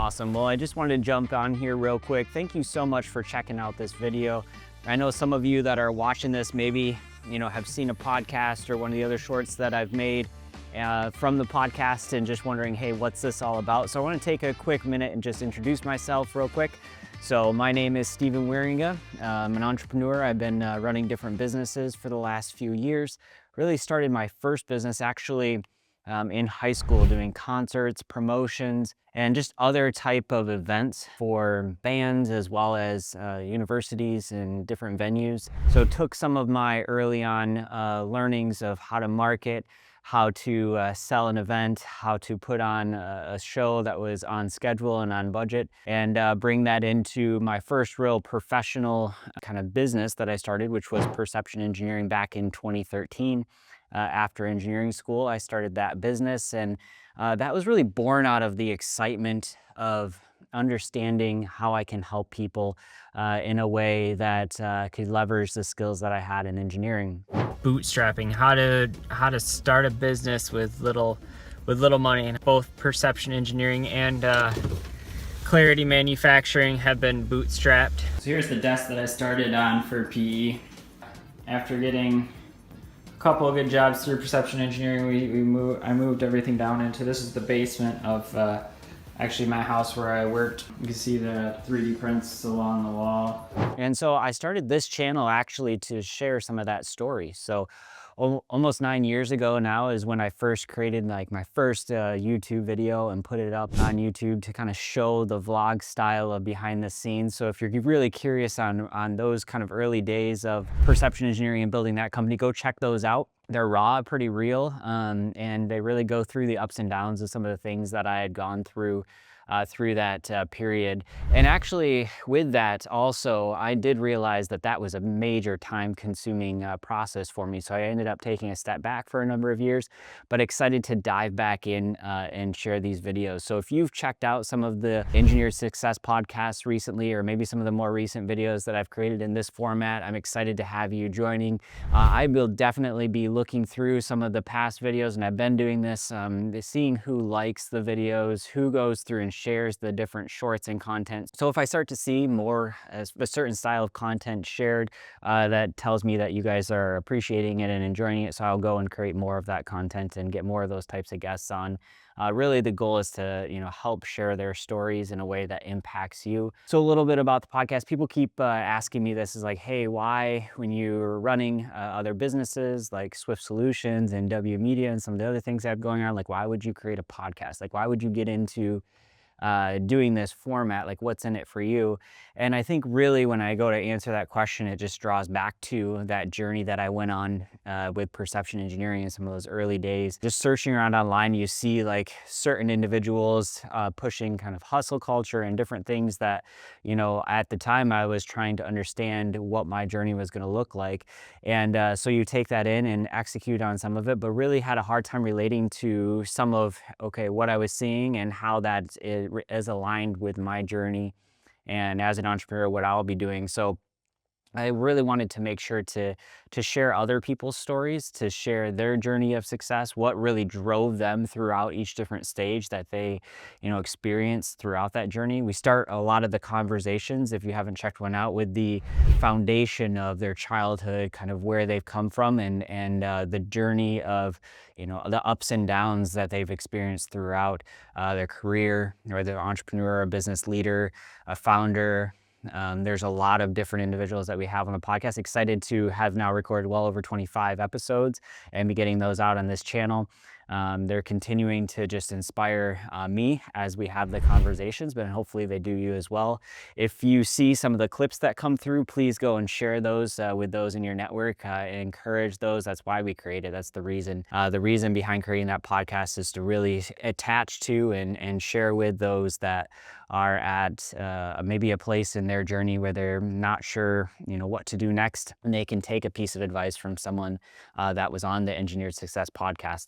Awesome. Well, I just wanted to jump on here real quick. Thank you so much for checking out this video. I know some of you that are watching this maybe, have seen a podcast or one of the other shorts that I've made from the podcast and just wondering, hey, what's this all about? So I want to take a quick minute and just introduce myself real quick. So my name is Steven Wieringa. I'm an entrepreneur. I've been running different businesses for the last few years. Really started my first business actually in high school, doing concerts, promotions, and just other type of events for bands as well as universities and different venues. So took some of my early on learnings of how to market, how to sell an event, how to put on a show that was on schedule and on budget, and bring that into my first real professional kind of business that I started, which was perception engineering back in 2013. After engineering school, I started that business, and that was really born out of the excitement of understanding how I can help people in a way that could leverage the skills that I had in engineering. Bootstrapping, how to start a business with little money, and both perception engineering and clarity manufacturing have been bootstrapped. So here's the desk that I started on for PE. After getting couple of good jobs through perception engineering, I moved everything down into, this is the basement of actually my house where I worked. You can see the 3D prints along the wall. And so I started this channel actually to share some of that story. So almost 9 years ago now is when I first created like my first YouTube video and put it up on YouTube to kind of show the vlog style of behind the scenes. So if you're really curious on those kind of early days of perception engineering and building that company, go check those out. They're raw, pretty real, and they really go through the ups and downs of some of the things that I had gone through that period. And actually with that also, I did realize that that was a major time consuming process for me. So I ended up taking a step back for a number of years, but excited to dive back in and share these videos. So if you've checked out some of the Engineered Success podcasts recently, or maybe some of the more recent videos that I've created in this format, I'm excited to have you joining. I will definitely be looking through some of the past videos, and I've been doing this, seeing who likes the videos, who goes through and shares the different shorts and content. So if I start to see more as a certain style of content shared, that tells me that you guys are appreciating it and enjoying it. So I'll go and create more of that content and get more of those types of guests on. Really the goal is to help share their stories in a way that impacts you. So a little bit about the podcast. People keep asking me this, is like, hey, why, when you're running other businesses like Swift Solutions and W Media and some of the other things that have going on, like, why would you create a podcast? Like, why would you get into doing this format? Like, what's in it for you? And I think really when I go to answer that question, it just draws back to that journey that I went on with perception engineering in some of those early days. Just searching around online, you see like certain individuals pushing kind of hustle culture and different things that, at the time I was trying to understand what my journey was going to look like. And so you take that in and execute on some of it, but really had a hard time relating to some of, what I was seeing and how that is aligned with my journey and as an entrepreneur, what I'll be doing. So I really wanted to make sure to share other people's stories, to share their journey of success, what really drove them throughout each different stage that they, experienced throughout that journey. We start a lot of the conversations, if you haven't checked one out, with the foundation of their childhood, kind of where they've come from, and the journey of, the ups and downs that they've experienced throughout their career, or they're an entrepreneur, a business leader, a founder. There's a lot of different individuals that we have on the podcast. Excited to have now recorded well over 25 episodes and be getting those out on this channel. They're continuing to just inspire me as we have the conversations, but hopefully they do you as well. If you see some of the clips that come through, please go and share those with those in your network. Encourage those. That's why we created. That's the reason. The reason behind creating that podcast is to really attach to and share with those that are at maybe a place in their journey where they're not sure, what to do next, and they can take a piece of advice from someone that was on the Engineered Success podcast.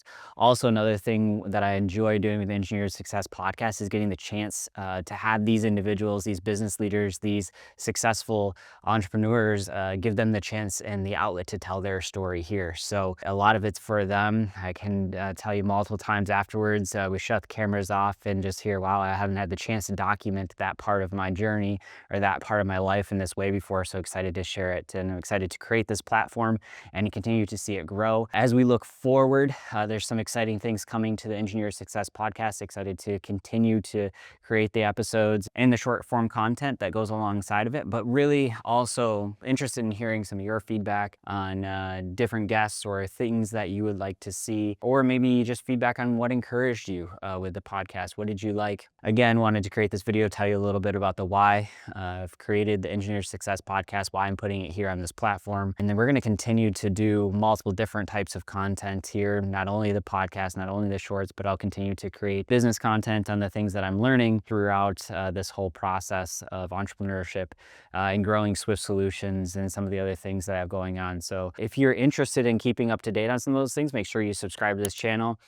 Also, another thing that I enjoy doing with the Engineer Success podcast is getting the chance to have these individuals, these business leaders, these successful entrepreneurs, give them the chance and the outlet to tell their story here. So a lot of it's for them. I can tell you multiple times afterwards, we shut the cameras off and just hear, wow, I haven't had the chance to document that part of my journey or that part of my life in this way before. So excited to share it, and I'm excited to create this platform and continue to see it grow. As we look forward, there's some exciting things coming to the Engineer Success podcast. Excited to continue to create the episodes and the short form content that goes alongside of it, but really also interested in hearing some of your feedback on different guests or things that you would like to see, or maybe just feedback on what encouraged you with the podcast. What did you like? Again, wanted to create this video, tell you a little bit about the why I've created the Engineer Success podcast, why I'm putting it here on this platform. And then we're going to continue to do multiple different types of content here, not only the podcast, not only the shorts, but I'll continue to create business content on the things that I'm learning throughout this whole process of entrepreneurship and growing Swift Solutions and some of the other things that I have going on. So if you're interested in keeping up to date on some of those things, make sure you subscribe to this channel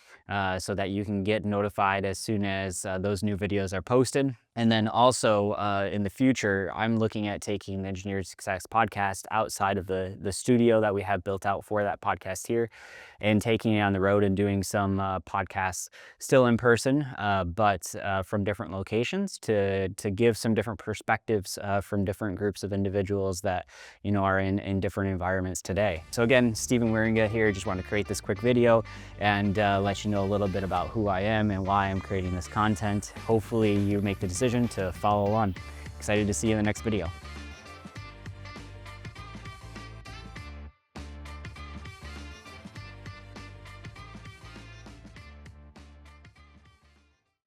so that you can get notified as soon as those new videos are posted. And then also in the future, I'm looking at taking the Engineered Success podcast outside of the studio that we have built out for that podcast here, and taking it on the road and doing some podcasts still in person, but from different locations to give some different perspectives from different groups of individuals that, you know, are in different environments today. So again, Stephen Wieringa here. Just want to create this quick video and let you know a little bit about who I am and why I'm creating this content. Hopefully you make the decision to follow on. Excited to see you in the next video.